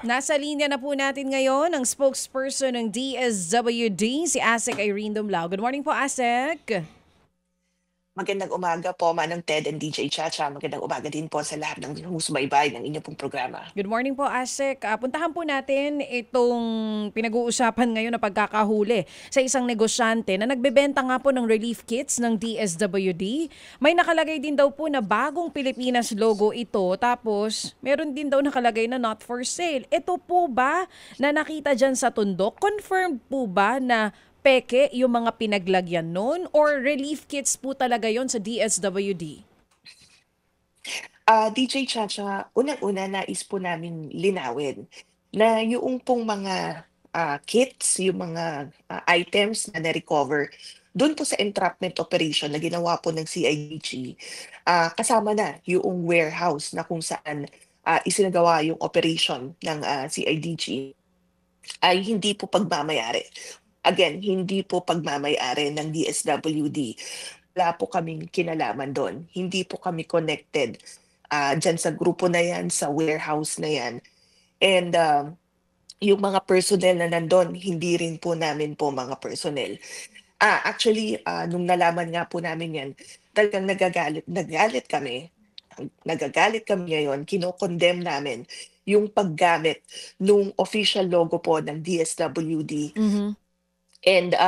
Nasa linya na po natin ngayon ang spokesperson ng DSWD, si Asek Irene Dumlao. Good morning po, Asek. Magandang umaga po, Manong Ted and DJ Chacha. Magandang umaga din po sa lahat ng humusubaybay ng inyong pong programa. Good morning po, Asek. Puntahan po natin itong pinag-uusapan ngayon na pagkakahuli sa isang negosyante na nagbebenta nga po ng relief kits ng DSWD. May nakalagay din daw po na bagong Pilipinas logo ito, tapos meron din daw nakalagay na not for sale. Ito po ba na nakita dyan sa tundok? Confirmed po ba na peke yung mga pinaglagyan nun or relief kits po talaga yon sa DSWD? DJ Chacha, unang-una nais po namin linawin na yung pong mga kits, yung mga items na na-recover doon po sa entrapment operation na ginawa po ng CIDG, kasama na yung warehouse na kung saan isinagawa yung operation ng CIDG ay hindi po pagmamayari. Again, hindi po pagmamayari ng DSWD. Wala po kaming kinalaman doon. Hindi po kami connected dyan sa grupo na yan, sa warehouse na yan. And yung mga personnel na nandun, hindi rin po namin po mga personnel. Actually, nung nalaman nga po namin yan, talagang nagagalit kami. Nagagalit kami ngayon, kinokondemn namin yung paggamit nung official logo po ng DSWD. And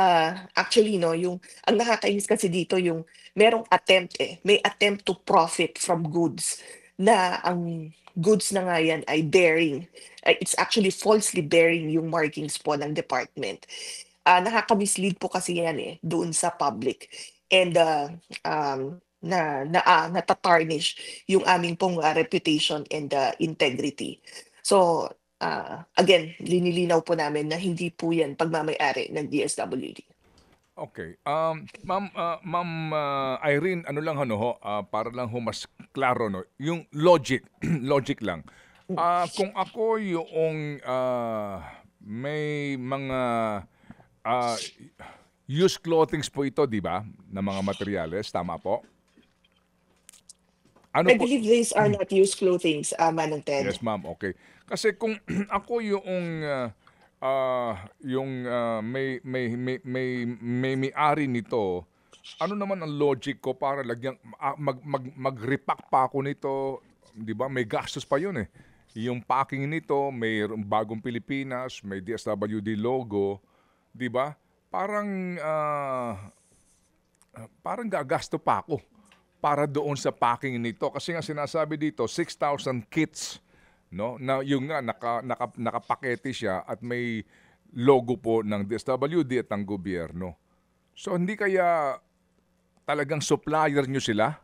actually yung ang nakakainis kasi dito yung merong attempt may attempt to profit from goods na ang goods na nga yan ay bearing, it's actually falsely bearing yung markings po ng department. Nakaka-mislead po kasi yan doon sa public. And natatarnish yung aming pong reputation and integrity. So again, linilinaw po namin na hindi po yan pagmamayari ng DSWD. Okay. Ma'am Irene, ano lang para lang mas klaro yung logic, logic lang. Kung ako yung may mga used clothings po ito, di ba? Na mga materyales, tama po? I believe these are not used clothings, Manong Ted. Yes, ma'am. Okay. Kasi kung ako may-ari nito, ano naman ang logic ko para lagyan mag-repack pa ako nito, 'di ba? May gastos pa 'yun eh. Yung packing nito, may bagong Pilipinas, may DSWD logo, 'di ba? Parang gagasto pa ako para doon sa packing nito kasi nga sinasabi dito 6,000 kits, no, na yung nga nakapakete siya at may logo po ng DSWD at ng gobyerno. So hindi kaya talagang supplier nyo sila?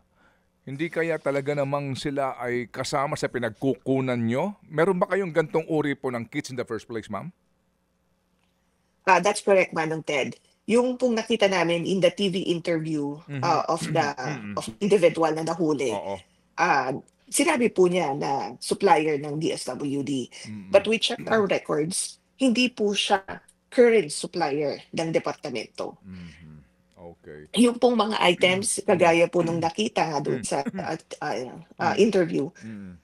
Hindi kaya talaga namang sila ay kasama sa pinagkukunan nyo? Meron ba kayong gantong uri po ng kits in the first place, ma'am? That's correct, Manong Ted. Yung pong nakita namin in the TV interview of the individual na nahuli, sinabi po niya na supplier ng DSWD. But we checked our records, hindi po siya current supplier ng departamento. Okay. Yung pong mga items, kagaya po nung nakita nga doon sa interview,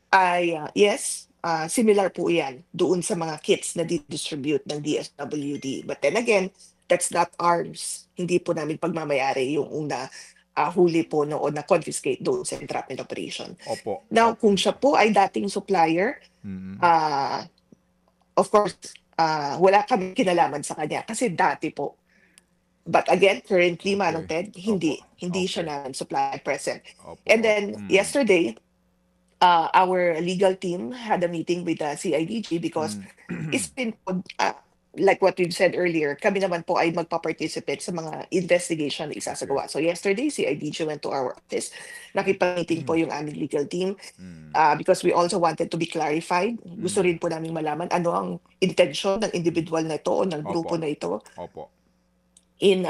ay yes, similar po yan doon sa mga kits na distribute ng DSWD. But then again, that's not ours. Hindi po namin pagmamayari yung una huli po noon na confiscate doon sa entrapment operation. Opo. Now, kung siya po ay dating supplier, of course, wala kami kinalaman sa kanya kasi dati po. But again, currently, Manong Ted, hindi siya na supplier present. And then, yesterday, our legal team had a meeting with the CIDG because it's been like what we've said earlier, kami naman po ay magpa-participate sa mga investigation na isasagawa. So yesterday, CIDG went to our office. Nakipag-meeting po yung aming legal team because we also wanted to be clarified. Gusto rin po namin malaman ano ang intention ng individual na ito o ng grupo na ito in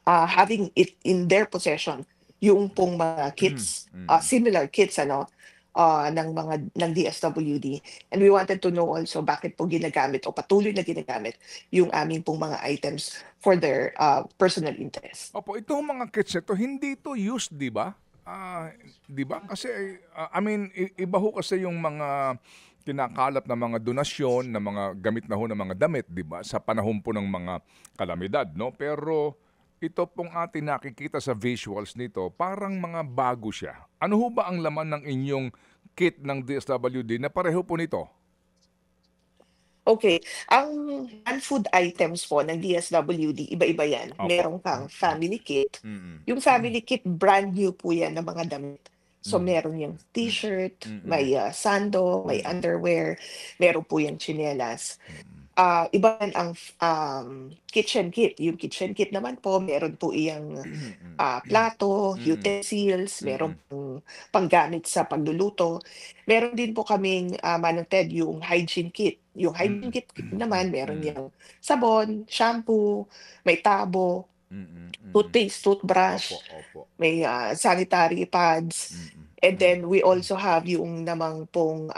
having it in their possession, yung pong mga kits, similar kits, ng DSWD. And we wanted to know also bakit po ginagamit o patuloy na ginagamit yung aming pong mga items for their personal interest. Opo, itong mga kits ito, hindi ito used, di ba? Di ba? Kasi, iba ho kasi yung mga kinakalap na mga donasyon, na mga gamit na ho ng mga damit, di ba? Sa panahon po ng mga kalamidad, no? Pero ito pong ating nakikita sa visuals nito, parang mga bago siya. Ano ho ba ang laman ng inyong kit ng DSWD na pareho po nito? Okay, ang non-food items po ng DSWD, iba-iba yan. Opo. Meron kang family kit. Mm-mm. Yung family kit, brand new po yan ng mga damit. So Mm. meron yung t-shirt, Mm-mm. may sando, may Mm. underwear, meron po yung tsinelas. Mm-mm. Iba yan ang kitchen kit. Yung kitchen kit naman po, meron po iyang plato, Mm-mm. utensils, meron Mm-mm. pong panggamit sa pagluluto. Meron din po kaming Manong Ted, yung hygiene kit. Yung hygiene Mm. kit naman, meron Mm. yung sabon, shampoo, may tabo, Mm. Mm. toothpaste, toothbrush, Opo. may sanitary pads. Mm. And then we also have yung namang pong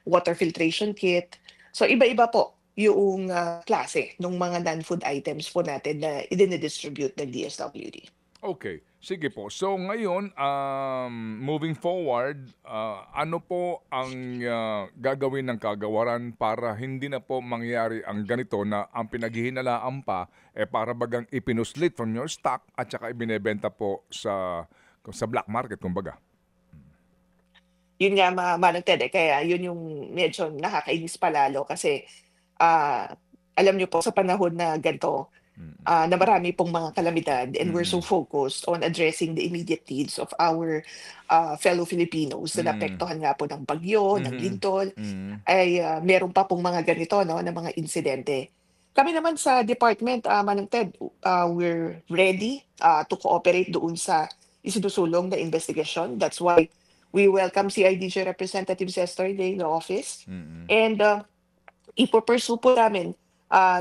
water filtration kit. So iba-iba po yung klase ng mga non-food items po natin na idinidistribute ng DSWD. Okay, sige po. So ngayon, moving forward, ano po ang gagawin ng kagawaran para hindi na po mangyari ang ganito na ang pinaghihinalaan pa para bagang ipinuslit from your stock at saka ibinebenta po sa black market, kumbaga? Yun nga Manong Ted, kaya yun yung medyo nakakainis palalo kasi ah, alam niyo po sa panahon na ganito, Mm. na marami pong mga kalamidad and we're so Mm. focused on addressing the immediate needs of our fellow Filipinos na Mm. naapektuhan nga po ng bagyo, ng Mhm. lindol, Mm. ay meron pa pong mga ganito, no, na mga insidente. Kami naman sa department, Manong Ted, we're ready to cooperate doon sa isinusulong na investigasyon. That's why we welcome CIDG Representative Cesar in the office. Mm. And ipo-pursue po namin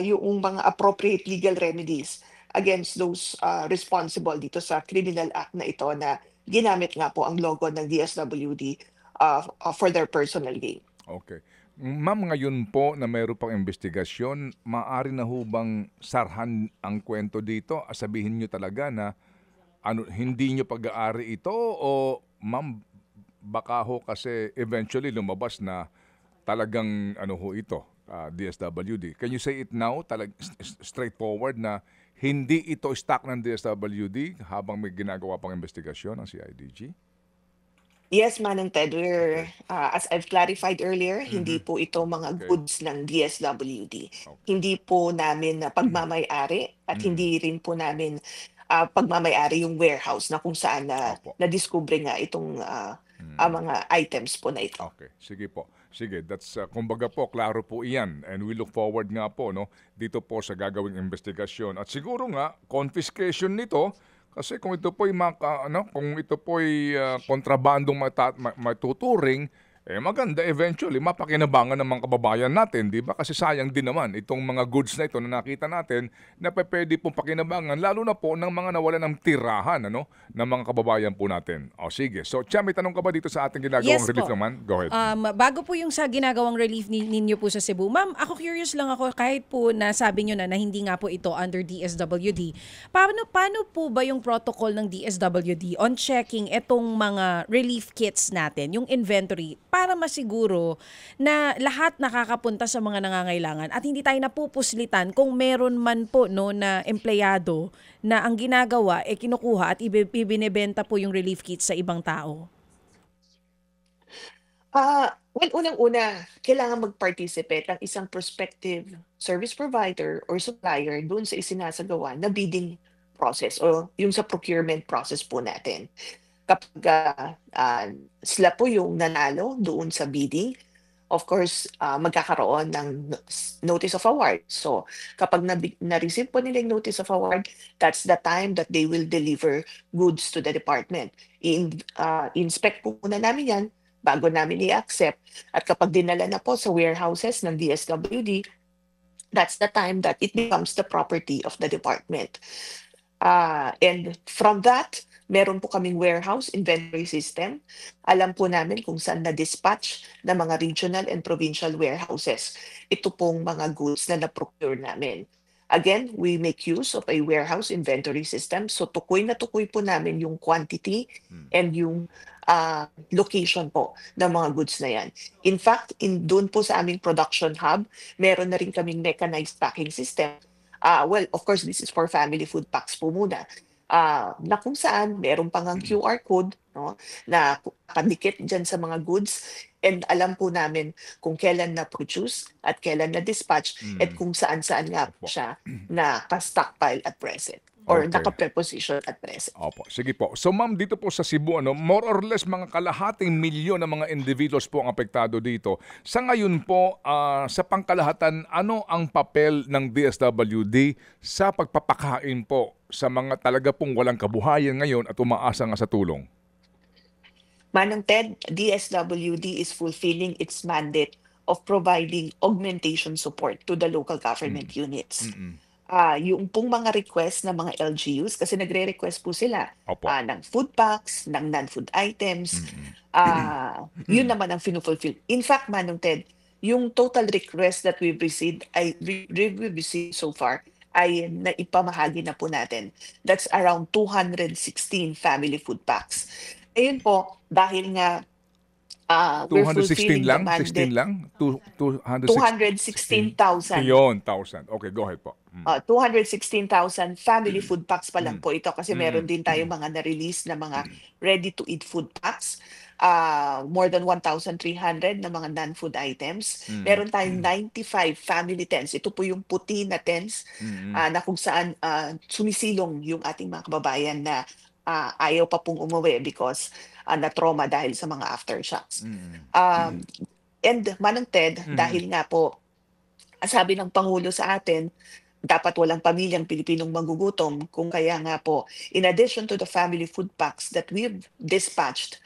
yung mga appropriate legal remedies against those responsible dito sa criminal act na ito na ginamit nga po ang logo ng DSWD for their personal gain. Okay. Ma'am, ngayon po na mayroon pang investigasyon, maaari na ho bang sarhan ang kwento dito? Sabihin nyo talaga na hindi nyo pag-aari ito o ma'am, baka ho kasi eventually lumabas na talagang ano ho ito, DSWD. Can you say it now, straightforward na hindi ito stock ng DSWD habang may ginagawa pang investigasyon ng CIDG? Yes, Manang Ted, as I've clarified earlier, hindi Mhm. po ito mga Okay. goods ng DSWD. Okay. Hindi po namin na pagmamay-ari at Mhm. hindi rin po namin pagmamay-ari yung warehouse na kung saan Opo. na-discover nga itong mga items po na ito. Okay, sige po. Sige, that's kumbaga po klaro po iyan and we look forward nga po no dito po sa gagawing investigasyon at siguro nga confiscation nito kasi kung ito po'y kung ito po'y kontrabandong matuturing maganda eventually mapakinabangan ng mga kababayan natin, di ba? Kasi sayang din naman itong mga goods na ito na nakita natin na pwede pong pakinabangan lalo na po ng mga nawalan ng tirahan ng mga kababayan po natin. O sige. So, Chia, may tanong ka ba dito sa ating ginagawang Yes relief po. naman? Go ahead. Bago po yung sa ginagawang relief ninyo po sa Cebu, ma'am, ako curious lang ako kahit po nasabi nyo na hindi nga po ito under DSWD. Paano po ba yung protocol ng DSWD on checking itong mga relief kits natin, yung inventory, para masiguro na lahat nakakapunta sa mga nangangailangan at hindi tayo napupuslitan kung meron man po na empleyado na ang ginagawa kinukuha at ibinebenta po yung relief kits sa ibang tao? Well, unang-una, kailangan mag-participate ang isang prospective service provider or supplier doon sa isinasagawa na bidding process o yung sa procurement process po natin. Kapag sila po yung nanalo doon sa bidding, of course, magkakaroon ng notice of award. So, kapag na-receive po nila yung notice of award, that's the time that they will deliver goods to the department. Inspect po muna namin yan bago namin i-accept. At kapag dinala na po sa warehouses ng DSWD, that's the time that it becomes the property of the department. And from that, meron po kaming warehouse inventory system. Alam po namin kung saan na-dispatch ng mga regional and provincial warehouses. Ito pong mga goods na na-procure namin. Again, we make use of a warehouse inventory system. So tukoy na tukoy po namin yung quantity and yung location po ng mga goods na yan. In fact, doon po sa aming production hub, meron na rin kaming mechanized packing system. Well, of course, this is for family food packs po muna. Na kung saan meron pang ang QR code, no, na pandikit dyan sa mga goods, and alam po namin kung kailan na-produce at kailan na-dispatch at kung saan-saan nga po siya naka-stockpile at present or Okay. naka-preposition at present. Opo, sige po. So ma'am, dito po sa Cebu, more or less mga kalahating milyon ng mga individuals po ang apektado dito. Sa ngayon po, sa pangkalahatan, ano ang papel ng DSWD sa pagpapakain po sa mga talaga pong walang kabuhayan ngayon at umaasa nga sa tulong? Manang Ted, DSWD is fulfilling its mandate of providing augmentation support to the local government units. Yung pong mga request ng mga LGUs, kasi nagre-request po sila Opo. ng food packs, ng non-food items, yun naman ang finufulfill. In fact, Manong Ted, yung total request that we've received, we've received so far, ay naipamahagi na po natin. That's around 216 family food packs. Ayun po, dahil nga we're 216 fulfilling the lang? 16 mandate. lang? 216? 216,000. Yun, 1,000. Okay, go ahead po. 216,000 family food packs pa lang po ito kasi meron din tayong mga na-release na mga ready-to-eat food packs. More than 1,300 na mga non-food items. Meron tayong 95 family tents. Ito po yung puti na tents na kung saan sumisilong yung ating mga kababayan na ayaw pa pong umuwi because na-trauma dahil sa mga aftershocks. And Manang Ted, dahil nga po, sabi ng Pangulo sa atin, dapat walang pamilyang Pilipinong magugutom. Kung kaya nga po, in addition to the family food packs that we've dispatched,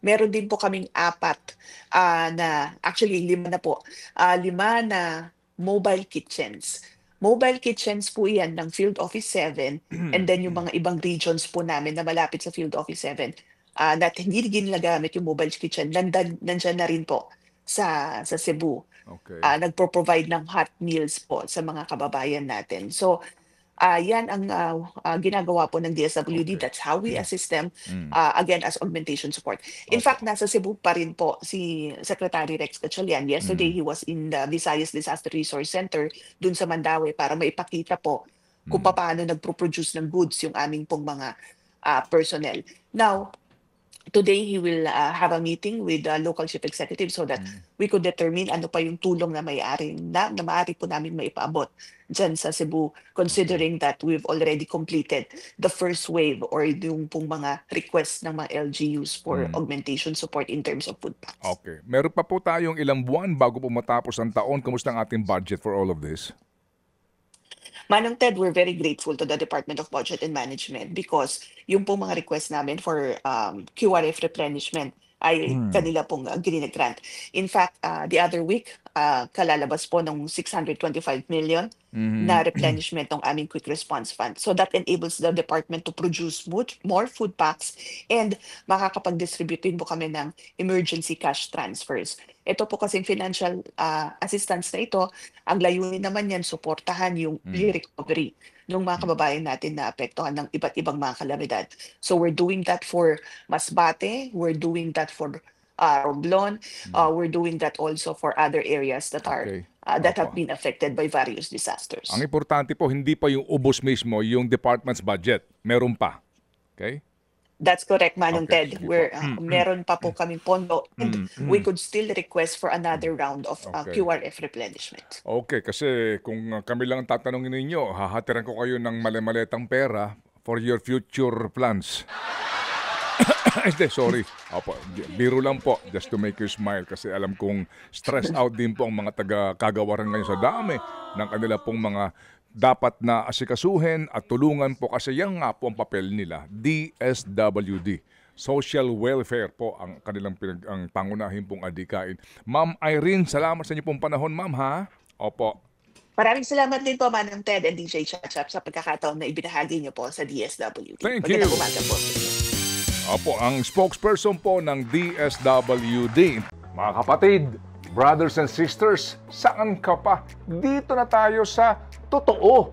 meron din po kaming 4 na, actually 5 na po, 5 na mobile kitchens. Mobile kitchens po yan ng Field Office 7 and then yung mga ibang regions po namin na malapit sa Field Office 7 na hindi ginagamit yung mobile kitchen, nandyan na rin po sa Cebu. Okay. Nagpo-provide ng hot meals po sa mga kababayan natin. So, yan ang ginagawa po ng DSWD. Okay. That's how we assist them, again, as augmentation support. In fact, nasa Cebu pa rin po si Secretary Rex Gatchalian. Yesterday, he was in the Visayas Disaster Resource Center dun sa Mandaue para maipakita po kung paano nagpo-produce ng goods yung aming pong mga personnel. Now, today, he will have a meeting with the local chief executive so that we could determine ano pa yung tulong na maaari po namin maipaabot dyan sa Cebu, considering that we've already completed the first wave or yung pong mga requests ng mga LGUs for augmentation support in terms of food packs. Okay. Meron pa po tayong ilang buwan bago po matapos ang taon. Kamusta ang ating budget for all of this? Manong Ted, we're very grateful to the Department of Budget and Management because yung pong mga request namin for QRF replenishment ay kanila pong grant. In fact, the other week, kalalabas po ng 625 million na replenishment ng aming quick response fund. So that enables the department to produce more food packs and makakapag-distribute din po kami ng emergency cash transfers. Ito po kasing financial assistance na ito, ang layunin naman yan, suportahan yung recovery ng mga kababayan natin na apektuhan ng iba't ibang mga kalamidad. So we're doing that for Masbate, we're doing that for Romblon, we're doing that also for other areas that are Okay. that have Opo. been affected by various disasters. Ang importante po, hindi pa yung ubos mismo, yung department's budget. Meron pa. Okay? That's correct, Manong Okay, Ted. sige We're, po. meron pa po kaming pondo and we could still request for another round of Okay. QRF replenishment. Okay, kasi kung kami lang ang tatanungin ninyo, hahatiran ko kayo ng mali-maletang pera for your future plans. Hindi, sorry. Opo, biro lang po, just to make you smile kasi alam kong stressed out din po ang mga taga-kagawaran ngayon sa dami ng kanila pong mga dapat na asikasuhin at tulungan po kasi yan nga po ang papel nila, DSWD. Social welfare po ang kanilang ang pangunahin pong adikain. Ma'am Irene, salamat sa inyo pong panahon, ma'am, ha? Opo. Maraming salamat din po, Manong Ted and DJ Chachap sa pagkakataon na ibinahagi niyo po sa DSWD. Thank Magandang you. umaga po sa inyo. Opo, ang spokesperson po ng DSWD. Mga kapatid, brothers and sisters, saan ka pa? Dito na tayo sa totoo.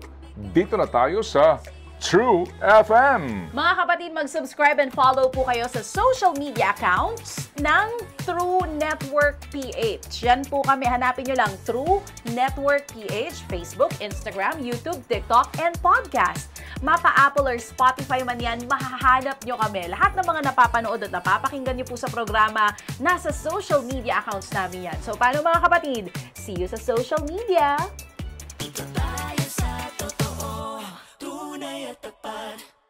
Dito na tayo sa True FM. Mga kapatid, mag-subscribe and follow po kayo sa social media accounts ng True Network PH. Yan po kami. Hanapin nyo lang True Network PH, Facebook, Instagram, YouTube, TikTok, and podcast. Mapa Apple or Spotify man yan, mahahanap nyo kami. Lahat ng mga napapanood at napapakinggan nyo po sa programa, nasa social media accounts namin yan. So, paano mga kapatid? See you sa social media!